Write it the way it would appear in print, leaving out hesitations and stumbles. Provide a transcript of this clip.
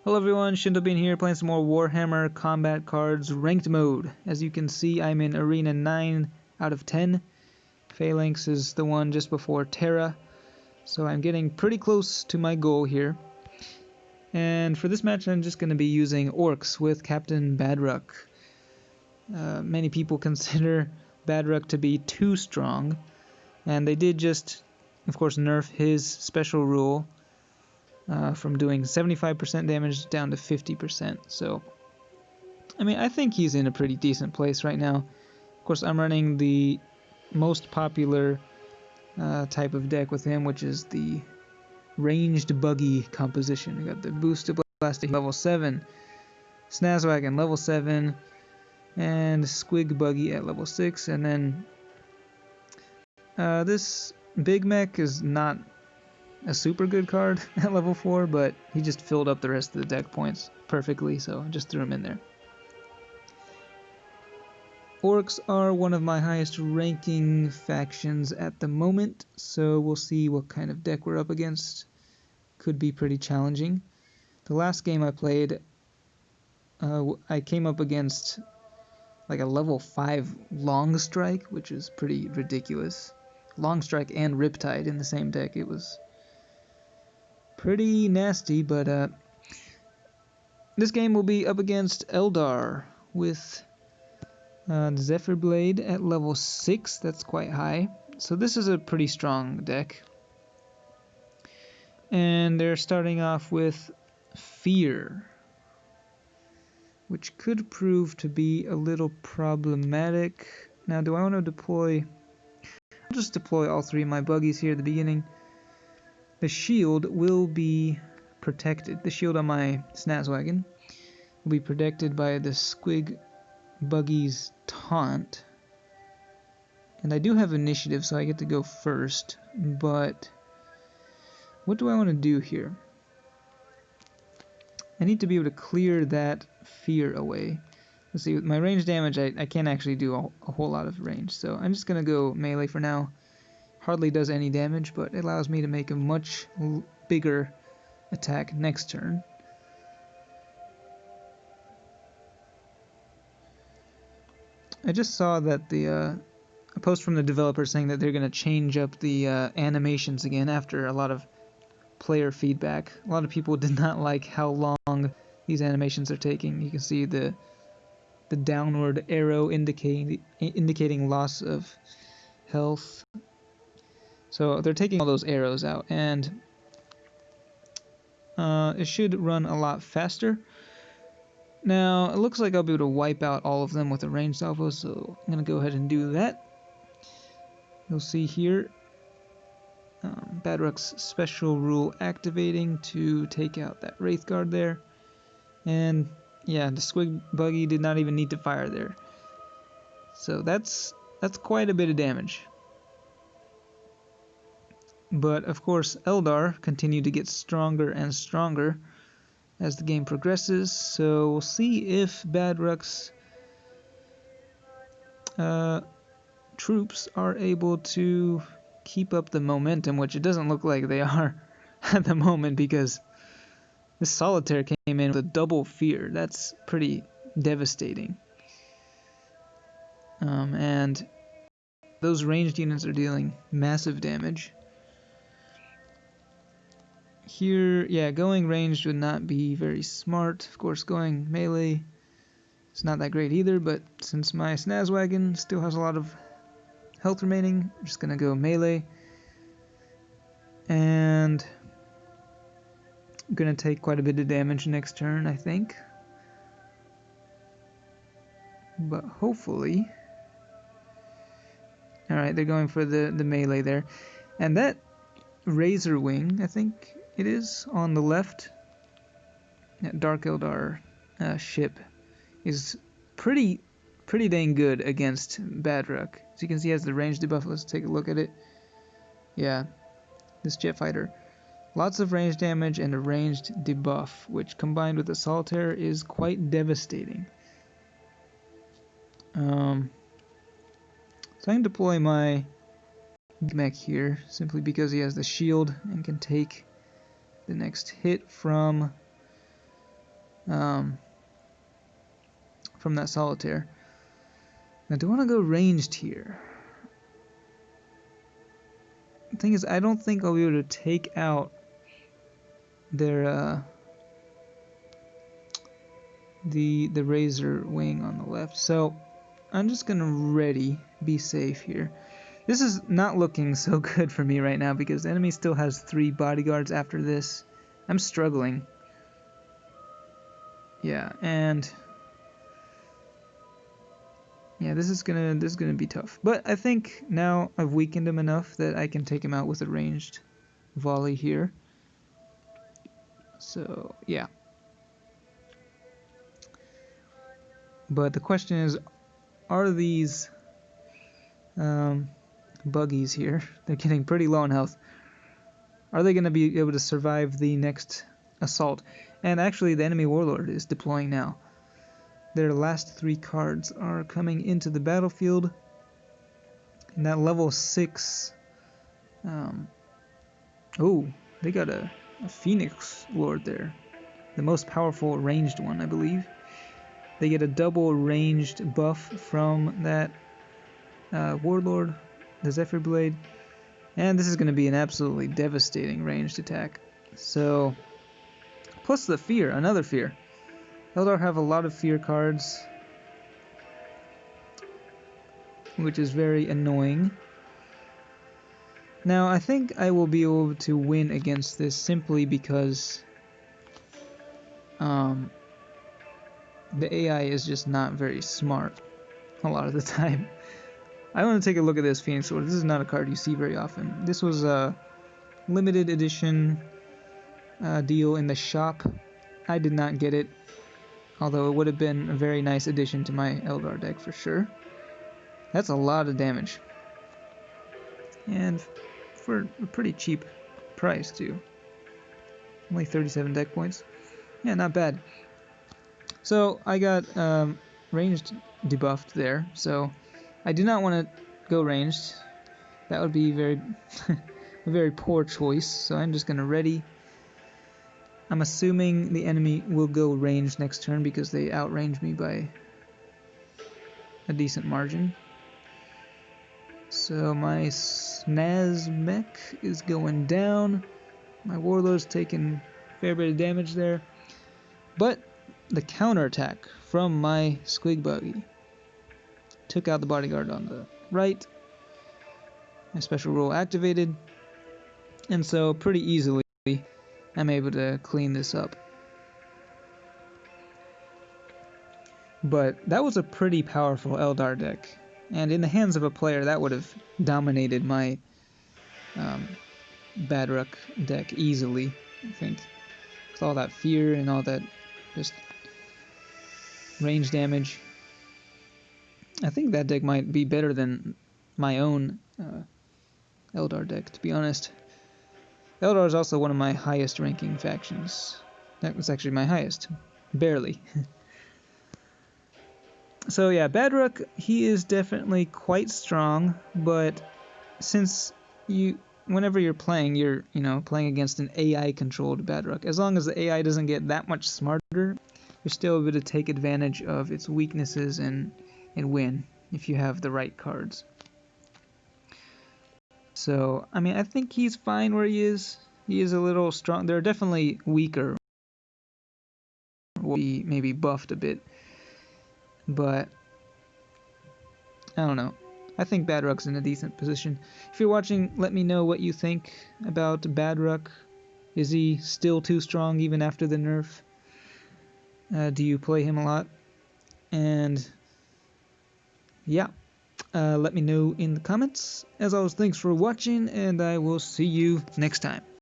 Hello everyone, Bean here playing some more Warhammer Combat Cards Ranked Mode. As you can see, I'm in Arena 9 out of 10. Phalanx is the one just before Terra, so I'm getting pretty close to my goal here. And for this match, I'm just going to be using Orcs with Kaptin Badrukk. Many people consider Badrukk to be too strong, and they did just, of course, nerf his special rule. From doing 75% damage down to 50%. So, I mean, I think he's in a pretty decent place right now. Of course, I'm running the most popular type of deck with him, which is the ranged buggy composition. We got the boosted plastic level 7, Snazwagon level 7, and Squig buggy at level 6. And then this big mech is not a super good card at level 4, but he just filled up the rest of the deck points perfectly, so I just threw him in there. Orcs are one of my highest ranking factions at the moment, so we'll see what kind of deck we're up against. Could be pretty challenging. The last game I played, I came up against like a level 5 Long Strike, which is pretty ridiculous. Long Strike and Riptide in the same deck. It was pretty nasty, but this game will be up against Eldar with Zephyr Blade at level 6. That's quite high. So this is a pretty strong deck. And they're starting off with Fear, which could prove to be a little problematic. Now, do I want to deploy? I'll just deploy all 3 of my buggies here at the beginning. The shield will be protected. The shield on my Snazwagon will be protected by the Squig buggy's taunt. And I do have initiative, so I get to go first. But what do I want to do here? I need to be able to clear that fear away. Let's see, with my range damage, I can't actually do a whole lot of range. So I'm just going to go melee for now. Hardly does any damage, but it allows me to make a much bigger attack next turn. I just saw that a post from the developer saying that they're going to change up the animations again after a lot of player feedback. A lot of people did not like how long these animations are taking. You can see the downward arrow indicating loss of health. So they're taking all those arrows out, and it should run a lot faster. Now, it looks like I'll be able to wipe out all of them with a ranged salvo, so I'm going to go ahead and do that. You'll see here Badrukk's special rule activating to take out that Wraith Guard there. And yeah, the Squig buggy did not even need to fire there. So that's quite a bit of damage. But of course, Eldar continue to get stronger and stronger as the game progresses, so we'll see if Badrukk's troops are able to keep up the momentum, which it doesn't look like they are at the moment, because this Solitaire came in with a double fear. That's pretty devastating. And those ranged units are dealing massive damage. Here, yeah, going ranged would not be very smart. Of course, going melee is not that great either, but since my Snazwagon still has a lot of health remaining, I'm just going to go melee. And I'm going to take quite a bit of damage next turn, I think. But hopefully... Alright, they're going for the melee there. And that Razor Wing, I think it is, on the left, that Dark Eldar ship, is pretty dang good against Badrukk. As you can see, it has the range debuff. Let's take a look at it. Yeah, this jet fighter. Lots of range damage and a ranged debuff, which combined with the Solitaire is quite devastating. So I can deploy my mech here, simply because he has the shield and can take the next hit from from that solitaire. Now, do I want to go ranged here? The thing is, I don't think I'll be able to take out their the razor wing on the left. So I'm just gonna be safe here. This is not looking so good for me right now because the enemy still has 3 bodyguards after this. I'm struggling. Yeah, and yeah, this is gonna be tough. But I think now I've weakened him enough that I can take him out with a ranged volley here. So yeah. But the question is, are these buggies here, they're getting pretty low on health, are they going to be able to survive the next assault? And actually the enemy warlord is deploying now. Their last 3 cards are coming into the battlefield. And that level 6, oh, they got a Phoenix Lord there. The most powerful ranged one, I believe. They get a double ranged buff from that warlord, the Zephyr Blade. And this is going to be an absolutely devastating ranged attack. So, plus the fear, another fear. Eldar have a lot of fear cards, which is very annoying. Now, I think I will be able to win against this simply because the AI is just not very smart a lot of the time. I want to take a look at this Phoenix Sword. This is not a card you see very often. This was a limited edition deal in the shop. I did not get it, although it would have been a very nice addition to my Eldar deck for sure. That's a lot of damage. And for a pretty cheap price too. Only 37 deck points. Yeah, not bad. So I got ranged debuffed there, so I do not want to go ranged. That would be very a very poor choice, so I'm just going to ready. I'm assuming the enemy will go ranged next turn because they outrange me by a decent margin. So my Snaz mech is going down. My warlord's taking a fair bit of damage there. But the counterattack from my Squig Buggy took out the bodyguard on the right. My special rule activated. And so pretty easily I'm able to clean this up. But that was a pretty powerful Eldar deck. And in the hands of a player, that would have dominated my Badrukk deck easily, I think. With all that fear and all that just range damage. I think that deck might be better than my own Eldar deck, to be honest. Eldar is also one of my highest ranking factions. That was actually my highest. Barely. So yeah, Badrukk, he is definitely quite strong, but since whenever you're playing, you're playing against an AI-controlled Badrukk. As long as the AI doesn't get that much smarter, you're still able to take advantage of its weaknesses and win if you have the right cards. So, I mean, I think he's fine where he is. He is a little strong. They're definitely weaker. Will be maybe buffed a bit. But I don't know. I think Badrukk's in a decent position. If you're watching, let me know what you think about Badrukk. Is he still too strong even after the nerf? Do you play him a lot? And yeah, let me know in the comments. As always, thanks for watching, and I will see you next time.